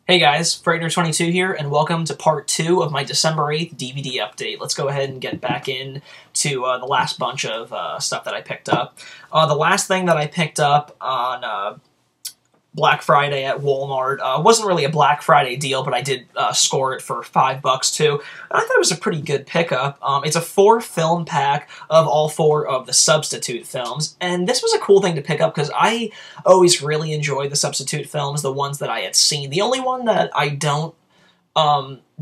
Hey guys, Frightener22 here, and welcome to part 2 of my December 8th DVD update. Let's go ahead and get back into the last bunch of stuff that I picked up. The last thing that I picked up on Black Friday at Walmart wasn't really a Black Friday deal, but I did score it for $5 too. And I thought it was a pretty good pickup. It's a 4-film pack of all 4 of the Substitute films, and this was a cool thing to pick up because I always really enjoy the Substitute films, the ones that I had seen. The only one that I don't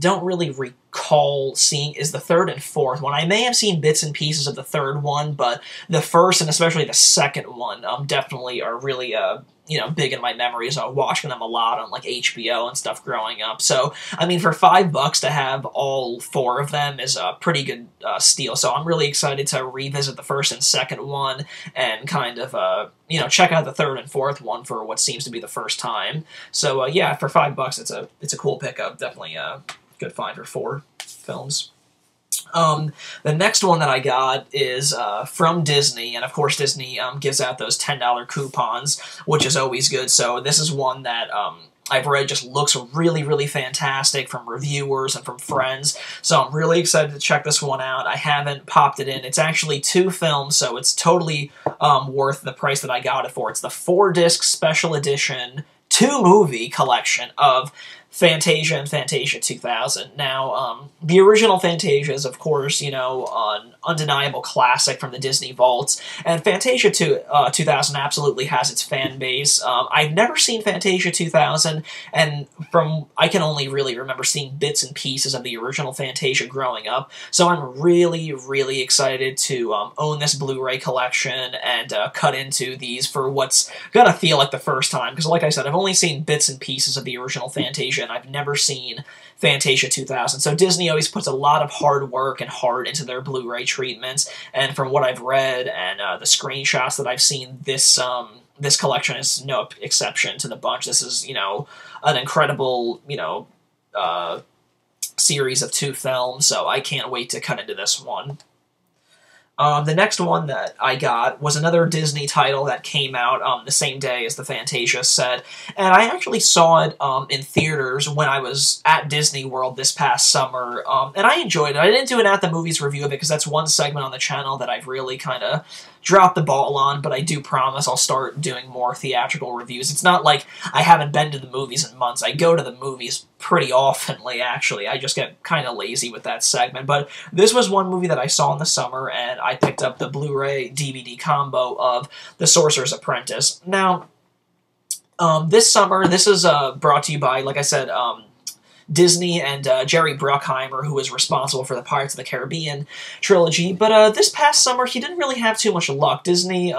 really recall seeing is the 3rd and 4th one. I may have seen bits and pieces of the 3rd one, but the 1st and especially the 2nd one definitely are really big in my memories. I was watching them a lot on like HBO and stuff growing up. So I mean, for $5 to have all 4 of them is a pretty good steal. So I'm really excited to revisit the 1st and 2nd one and kind of check out the 3rd and 4th one for what seems to be the first time. So yeah, for $5 it's a cool pickup. Definitely a good find for 4 films. The next one that I got is from Disney, and of course Disney gives out those $10 coupons, which is always good. So this is one that I've read just looks really, really fantastic from reviewers and from friends. So I'm really excited to check this one out. I haven't popped it in. It's actually 2 films, so it's totally worth the price that I got it for. It's the 4-disc special edition 2-movie collection of Fantasia and Fantasia 2000. Now, the original Fantasia is, of course, an undeniable classic from the Disney vaults, and Fantasia 2000 absolutely has its fan base. I've never seen Fantasia 2000, and I can only really remember seeing bits and pieces of the original Fantasia growing up, so I'm really, really excited to own this Blu-ray collection and cut into these for what's gonna feel like the first time, because like I said, I've only seen bits and pieces of the original Fantasia, and I've never seen Fantasia 2000. So Disney always puts a lot of hard work and heart into their Blu-ray treatments, and from what I've read and the screenshots that I've seen, this collection is no exception to the bunch. This is, an incredible, series of 2 films, so I can't wait to cut into this one. The next one that I got was another Disney title that came out the same day as the Fantasia set, and I actually saw it in theaters when I was at Disney World this past summer, and I enjoyed it. I didn't do an At the Movies review of it because that's one segment on the channel that I've really kind of dropped the ball on, but I do promise I'll start doing more theatrical reviews. It's not like I haven't been to the movies in months. I go to the movies pretty oftenly, actually. I just get kind of lazy with that segment, but this was one movie that I saw in the summer, and I picked up the Blu-ray DVD combo of The Sorcerer's Apprentice. Now, this summer, this is brought to you by, like I said, Disney and Jerry Bruckheimer, who was responsible for the Pirates of the Caribbean trilogy, but this past summer he didn't really have too much luck. Disney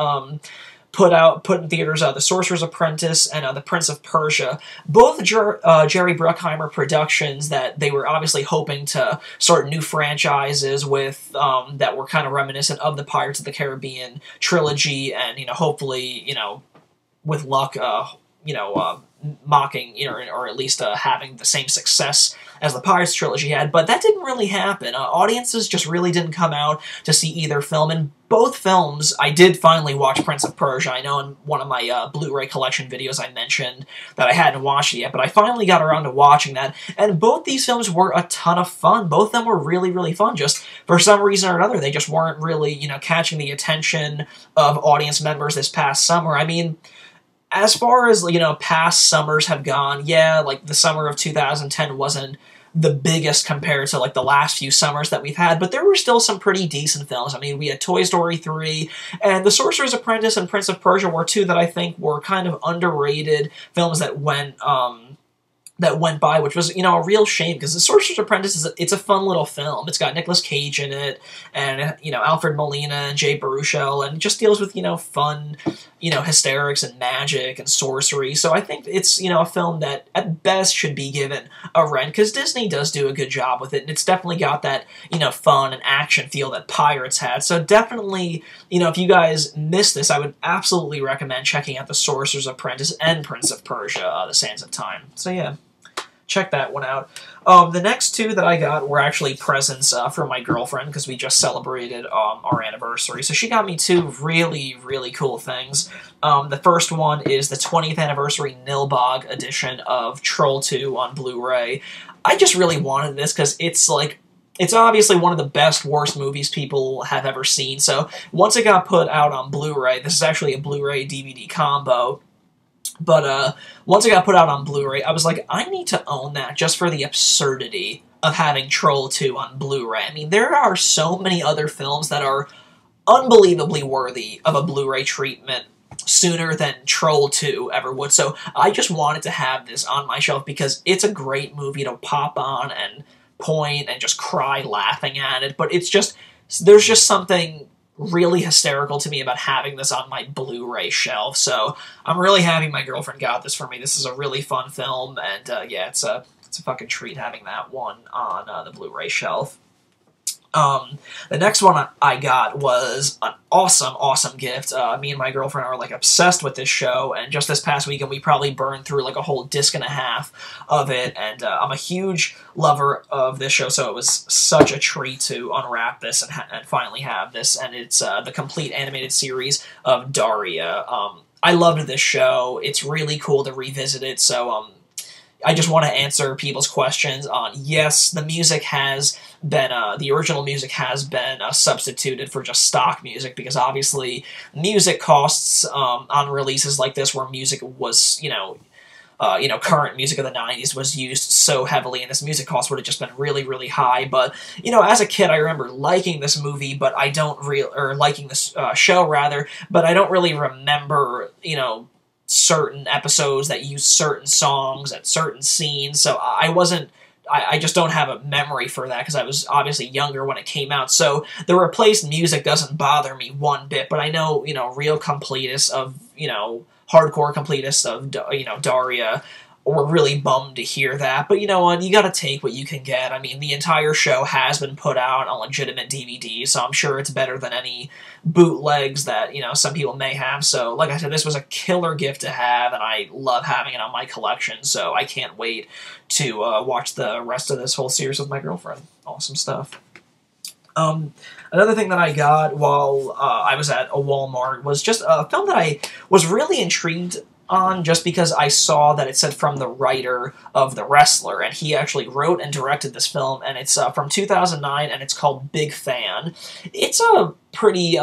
put in theaters The Sorcerer's Apprentice and The Prince of Persia, both Jerry Bruckheimer productions that they were obviously hoping to start new franchises with that were kind of reminiscent of the Pirates of the Caribbean trilogy, and hopefully with luck mocking, or at least having the same success as the Pirates trilogy had, but that didn't really happen. Audiences just really didn't come out to see either film, and both films, I did finally watch Prince of Persia. I know in one of my Blu-ray collection videos I mentioned that I hadn't watched it yet, but I finally got around to watching that, and both these films were a ton of fun. Both of them were really, really fun. Just for some reason or another, they just weren't really, catching the attention of audience members this past summer. I mean, as far as, past summers have gone, yeah, like the summer of 2010 wasn't the biggest compared to, like, the last few summers that we've had, but there were still some pretty decent films. I mean, we had Toy Story 3, and The Sorcerer's Apprentice and Prince of Persia were 2 that I think were kind of underrated films that went by, which was, a real shame, because The Sorcerer's Apprentice it's a fun little film. It's got Nicolas Cage in it, and, Alfred Molina and Jay Baruchel, and it just deals with, fun, hysterics and magic and sorcery. So I think it's, a film that at best should be given a rent, because Disney does do a good job with it, and it's definitely got that, fun and action feel that Pirates had. So definitely, if you guys missed this, I would absolutely recommend checking out The Sorcerer's Apprentice and Prince of Persia, The Sands of Time. So yeah. check that one out. The next two that I got were actually presents from my girlfriend, because we just celebrated our anniversary. So she got me two really, really cool things. The first one is the 20th anniversary Nilbog edition of Troll 2 on Blu Ray. I just really wanted this because it's like, it's obviously one of the best, worst movies people have ever seen. So once it got put out on Blu Ray, this is actually a Blu Ray DVD combo. But once it got put out on Blu Ray, I was like, I need to own that just for the absurdity of having Troll 2 on Blu Ray. I mean, there are so many other films that are unbelievably worthy of a Blu Ray treatment sooner than Troll 2 ever would. So I just wanted to have this on my shelf because it's a great movie to pop on and point and just cry laughing at it. But it's just, there's just something really hysterical to me about having this on my Blu-ray shelf, so I'm really happy my girlfriend got this for me. This is a really fun film, and yeah, it's a fucking treat having that one on the Blu-ray shelf. The next one I got was an awesome, awesome gift. Me and my girlfriend are, like, obsessed with this show, and just this past weekend we probably burned through, like, a whole disc and a half of it, and I'm a huge lover of this show, so it was such a treat to unwrap this and finally have this, and it's the complete animated series of Daria. I loved this show. It's really cool to revisit it, so, I just want to answer people's questions on, yes, the music has been, the original music has been substituted for just stock music, because obviously music costs on releases like this where music was, current music of the 90s was used so heavily, and this music cost would have just been really, really high. But, as a kid, I remember liking this movie, but I don't or liking this show, rather, but I don't really remember, certain episodes that use certain songs at certain scenes, so I just don't have a memory for that, because I was obviously younger when it came out, so the replaced music doesn't bother me one bit, but I know, real completists of, hardcore completists of, Daria were really bummed to hear that, but you know what, you gotta take what you can get. I mean, the entire show has been put out on legitimate DVD, so I'm sure it's better than any bootlegs that, some people may have, so like I said, this was a killer gift to have, and I love having it on my collection, so I can't wait to watch the rest of this whole series with my girlfriend. Awesome stuff. Another thing that I got while I was at a Walmart was just a film that I was really intrigued on, just because I saw that it said from the writer of The Wrestler, and he actually wrote and directed this film, and it's from 2009, and it's called Big Fan. It's a pretty,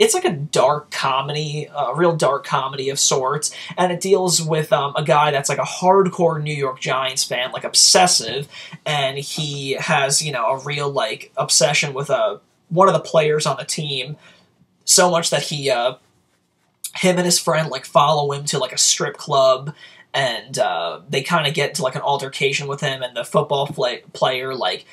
it's like a dark comedy, a real dark comedy of sorts, and it deals with a guy that's like a hardcore New York Giants fan, like obsessive, and he has, a real, like, obsession with one of the players on the team, so much that he, him and his friend, like, follow him to, like, a strip club, and they kind of get into, like, an altercation with him, and the football player, like,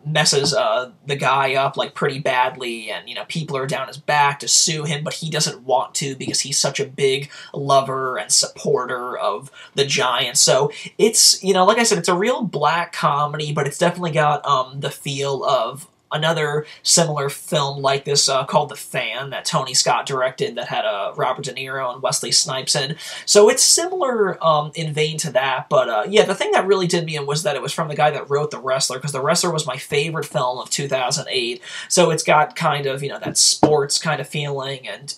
messes the guy up, like, pretty badly, and, people are down his back to sue him, but he doesn't want to because he's such a big lover and supporter of the Giants. So it's, like I said, it's a real black comedy, but it's definitely got the feel of another similar film like this called The Fan that Tony Scott directed that had Robert De Niro and Wesley Snipes in. So it's similar in vein to that, but yeah, the thing that really did me in was that it was from the guy that wrote The Wrestler, because The Wrestler was my favorite film of 2008, so it's got kind of, that sports kind of feeling, and,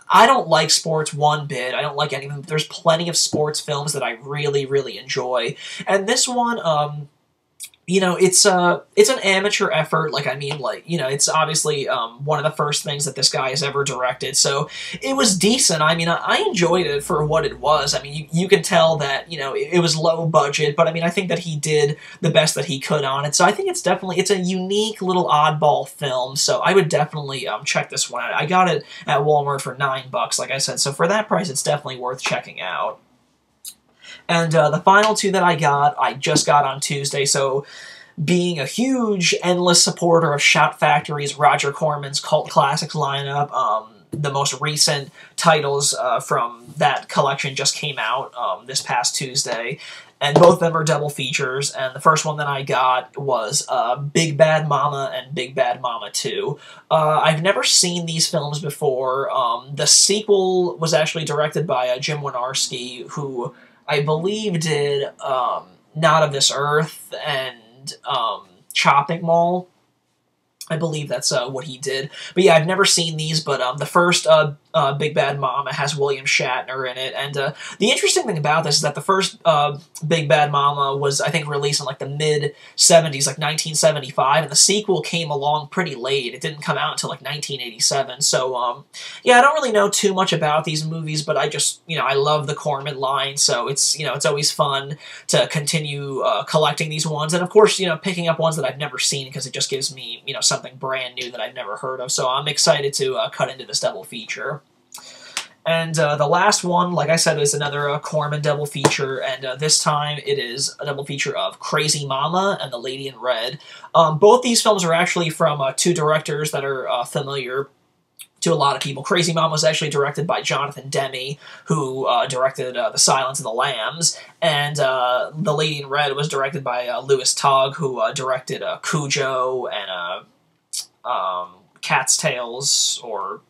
I don't like sports one bit, I don't like any of them. There's plenty of sports films that I really, really enjoy, and this one, it's an amateur effort, it's obviously one of the first things that this guy has ever directed, so it was decent. I mean, I enjoyed it for what it was. I mean, you can tell that, it was low budget, but I mean, I think that he did the best that he could on it, so I think it's a unique little oddball film, so I would definitely check this one out. I got it at Walmart for $9, like I said, so for that price, it's definitely worth checking out. And the final two that I just got on Tuesday, so being a huge, endless supporter of Shout Factory's Roger Corman's Cult Classics lineup, the most recent titles from that collection just came out this past Tuesday, and both of them are double features, and the first one that I got was Big Bad Mama and Big Bad Mama 2. I've never seen these films before. The sequel was actually directed by Jim Wynorski, who I believe did Not of This Earth and Chopping Mall. I believe that's what he did. But yeah, I've never seen these, but the first Big Bad Mama has William Shatner in it. And the interesting thing about this is that the first Big Bad Mama was, I think, released in like the mid-70s, like 1975, and the sequel came along pretty late. It didn't come out until like 1987. So, yeah, I don't really know too much about these movies, but I just, I love the Corman line, so it's, it's always fun to continue collecting these ones. And of course, picking up ones that I've never seen because it just gives me, something brand new that I've never heard of. So I'm excited to cut into this double feature. And the last one, like I said, is another Corman double feature, and this time it is a double feature of Crazy Mama and The Lady in Red. Both these films are actually from two directors that are familiar to a lot of people. Crazy Mama was actually directed by Jonathan Demme, who directed The Silence of the Lambs, and The Lady in Red was directed by Louis Togg, who directed Cujo and Cat's Tales, or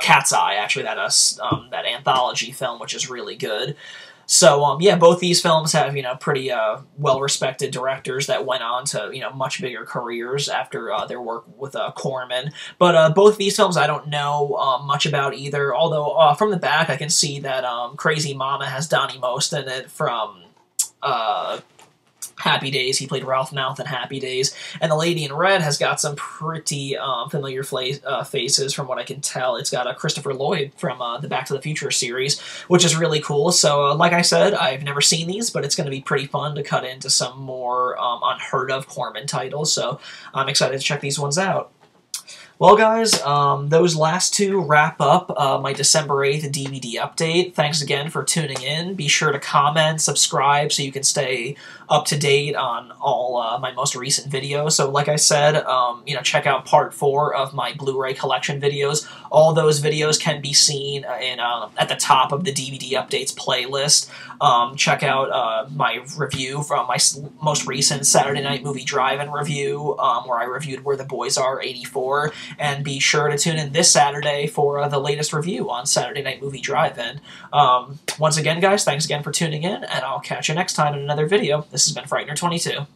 Cat's Eye, actually, that anthology film, which is really good. So, yeah, both these films have, pretty well-respected directors that went on to, much bigger careers after their work with Corman. But both of these films I don't know much about either, although from the back I can see that Crazy Mama has Donnie Most in it from Happy Days. He played Ralph Mouth in Happy Days. And The Lady in Red has got some pretty familiar faces from what I can tell. It's got Christopher Lloyd from the Back to the Future series, which is really cool. So, like I said, I've never seen these, but it's going to be pretty fun to cut into some more unheard of Corman titles. So I'm excited to check these ones out. Well, guys, those last two wrap up my December 8th DVD update. Thanks again for tuning in. Be sure to comment, subscribe, so you can stay up to date on all my most recent videos. So, like I said, check out part 4 of my Blu-ray collection videos. All those videos can be seen at the top of the DVD updates playlist. Check out my review from my most recent Saturday Night Movie Drive-In review, where I reviewed Where the Boys Are '84. And be sure to tune in this Saturday for the latest review on Saturday Night Movie Drive-In. Once again, guys, thanks again for tuning in, and I'll catch you next time in another video. This has been Frightener22.